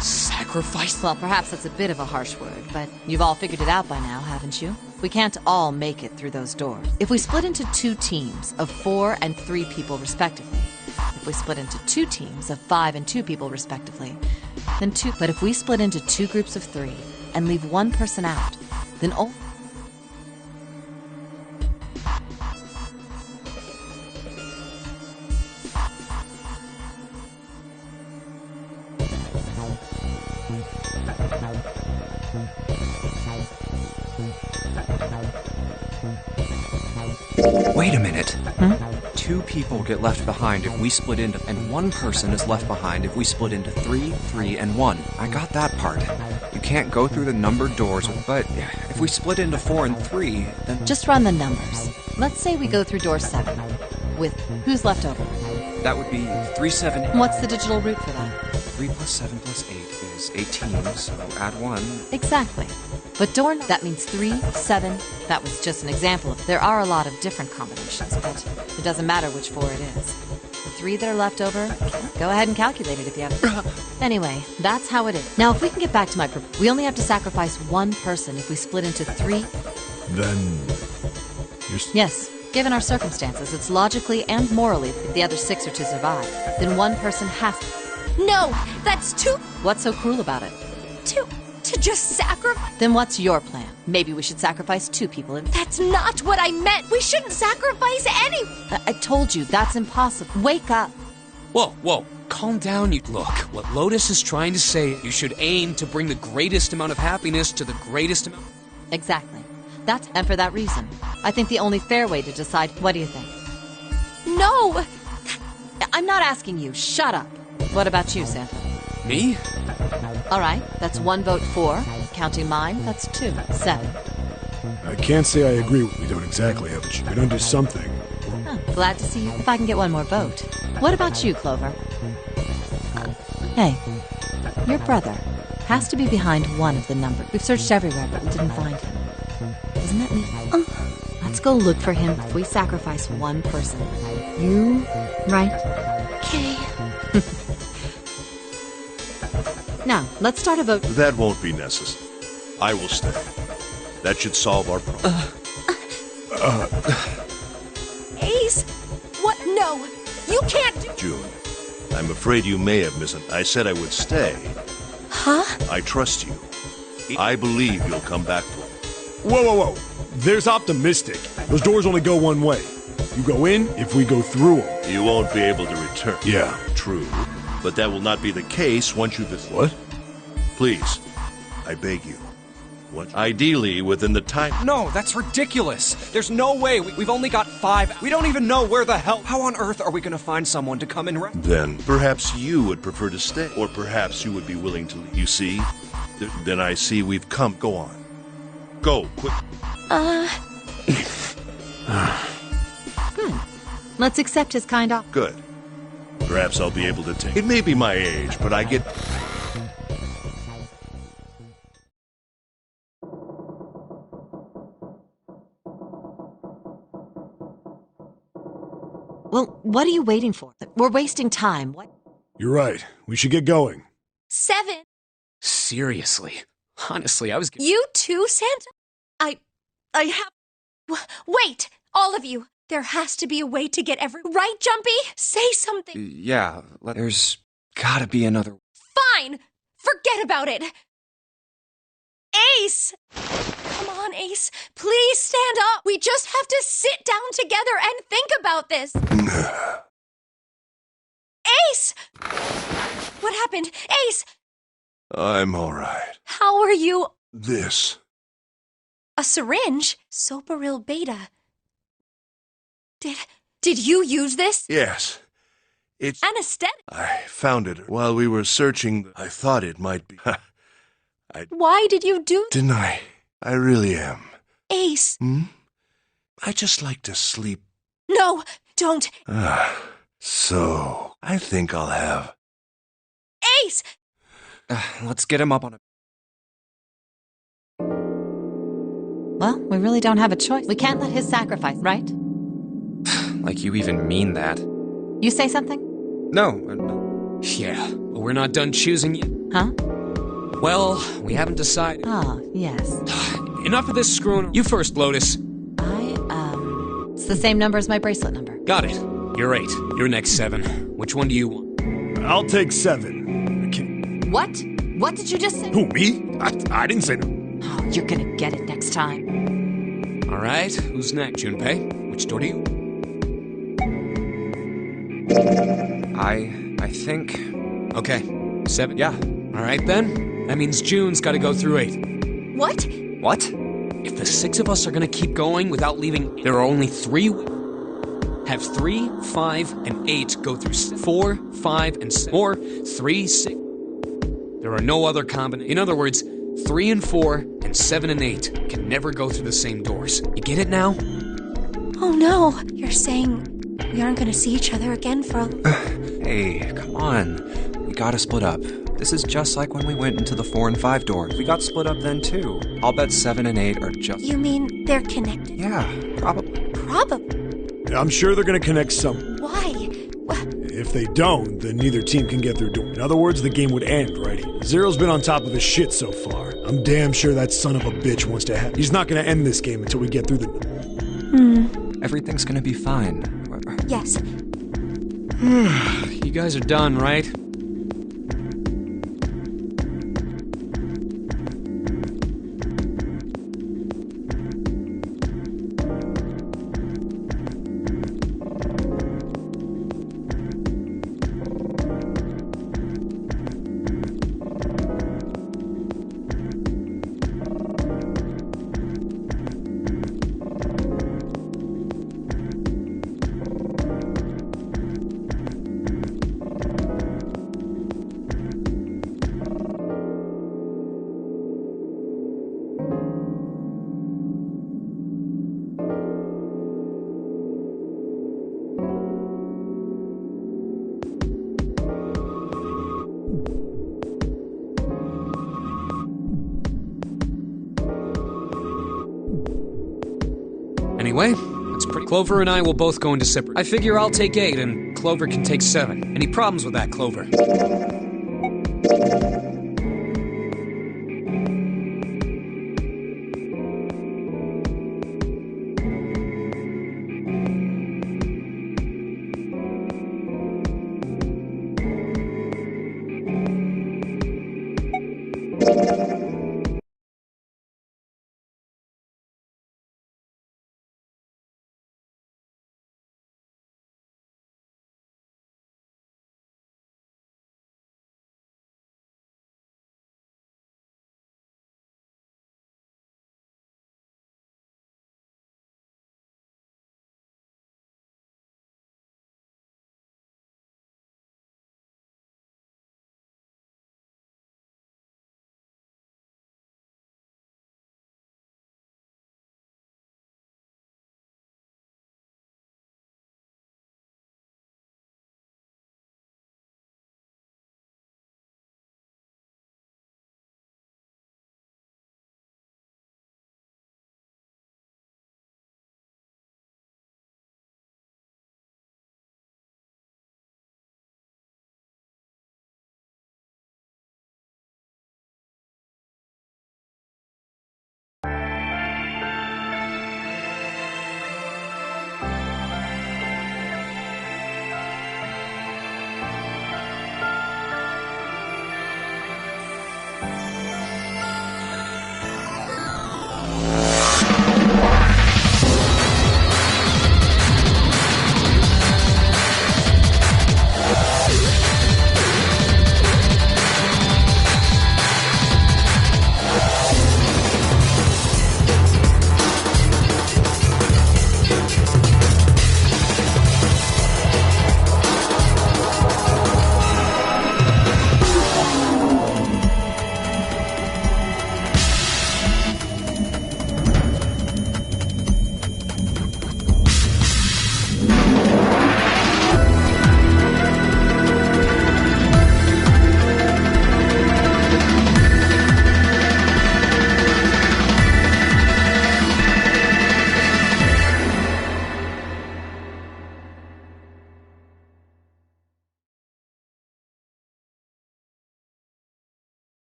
Sacrifice? Well, perhaps that's a bit of a harsh word, but you've all figured it out by now, haven't you? We can't all make it through those doors. If we split into 2 teams of 4 and 3 people respectively, if we split into 2 teams of 5 and 2 people respectively, then 2. But if we split into 2 groups of 3 and leave one person out, then all... Wait a minute. 2 people get left behind if we split into... And 1 person is left behind if we split into 3, 3, and 1. I got that part. You can't go through the numbered doors, but if we split into 4 and 3, then... Just run the numbers. Let's say we go through door 7. With who's left over? That would be 3, 7... What's the digital root for that? 3 plus 7 plus 8 is 18, so add 1. Exactly. But door... That means 3, 7... That was just an example of... There are a lot of different combinations, but it doesn't matter which 4 it is. The 3 that are left over, go ahead and calculate it if you have... Anyway, that's how it is. Now, if we can get back to my... We only have to sacrifice 1 person if we split into 3... Then... Yes, Given our circumstances, it's logically and morally if the other 6 are to survive. Then one person has to. No, that's too... What's so cruel about it? To just sacrifice... Then what's your plan? Maybe we should sacrifice 2 people in... That's not what I meant! We shouldn't sacrifice any... I told you, that's impossible. Wake up. Whoa. Calm down, you. Look, what Lotus is trying to say, you should aim to bring the greatest amount of happiness to the greatest amount... Exactly. And for that reason, I think the only fair way to decide... What do you think? No! I'm not asking you. Shut up. What about you, Santa? Me? All right, that's 1 vote for. Counting mine, that's 2. 7. I can't say I agree. We don't exactly have a choice. We're gonna do something. Huh, glad to see you. If I can get 1 more vote. What about you, Clover? Hey, your brother has to be behind one of the numbers. We've searched everywhere, but we didn't find him. Isn't that me? Let's go look for him if we sacrifice 1 person. You, right? Okay. Now, let's start a vote. That won't be necessary. I will stay. That should solve our problem. Ace? What? No! You can't do... June, I'm afraid you may have misunderstood. I said I would stay. Huh? I trust you. I believe you'll come back for me. Whoa. There's optimistic. Those doors only go one way. You go in if we go through them. You won't be able to return. Yeah. True. But that will not be the case once you visit. What? Please, I beg you. What? Ideally, within the time... No, that's ridiculous. There's no way. We've only got 5. We don't even know where the hell... How on earth are we gonna find someone to come and... Then, perhaps you would prefer to stay. Or perhaps you would be willing to leave. You see? Then I see we've come. Go on. Go, quick. Let's accept his kind offer. Good. Perhaps I'll be able to take... It may be my age, but I get... Well, what are you waiting for? We're wasting time. What? You're right. We should get going. 7. Seriously. Honestly, I was... You too, Santa? I have... Wait! All of you! There has to be a way to get Right, Jumpy? Say something! Yeah, there's gotta be another... Fine! Forget about it! Ace! Come on, Ace. Please stand up. We just have to sit down together and think about this. Ace! What happened? Ace! I'm all right. How are you? This. A syringe? Soparil beta. Did you use this? Yes. It's... Anesthetic. I found it while we were searching. I thought it might be... Why did you do... Didn't I? I really am. Ace. I just like to sleep. No, don't. So, I think I'll have... Ace! Let's get him up on a... Well, we really don't have a choice. We can't let his sacrifice, right? Like you even mean that. You say something? No. Yeah, but we're not done choosing yet. Huh? Well, we haven't decided. Ah, yes. Enough of this screwing. You first, Lotus. It's the same number as my bracelet number. Got it. You're 8. You're next 7. Which one do you want? I'll take 7. I can't... What? What did you just say? Who, me? I didn't say no. Oh, you're gonna get it next time. All right, who's next, Junpei? Which door do you... I think... Okay, 7. Yeah. All right, then. That means June's got to go through 8. What? What? If the 6 of us are going to keep going without leaving, there are only 3. Have 3, 5, and 8 go through 4, 5, and 6. Or 3, 6. There are no other combinations. In other words, 3 and 4 and 7 and 8 can never go through the same doors. You get it now? Oh no, you're saying we aren't gonna see each other again for a... Hey, come on. We gotta split up. This is just like when we went into the 4 and 5 doors. We got split up then too. I'll bet 7 and 8 are just... You mean they're connected? Yeah, probably. Probably. I'm sure they're gonna connect some. Why? If they don't, then neither team can get their door. In other words, the game would end right here. Zero's been on top of his shit so far. I'm damn sure that son of a bitch wants to have... He's not gonna end this game until we get through the... I Everything's gonna be fine. Yes. You guys are done, right? Anyway, that's pretty. Clover and I will both go into separate. I figure I'll take 8 and Clover can take 7. Any problems with that, Clover?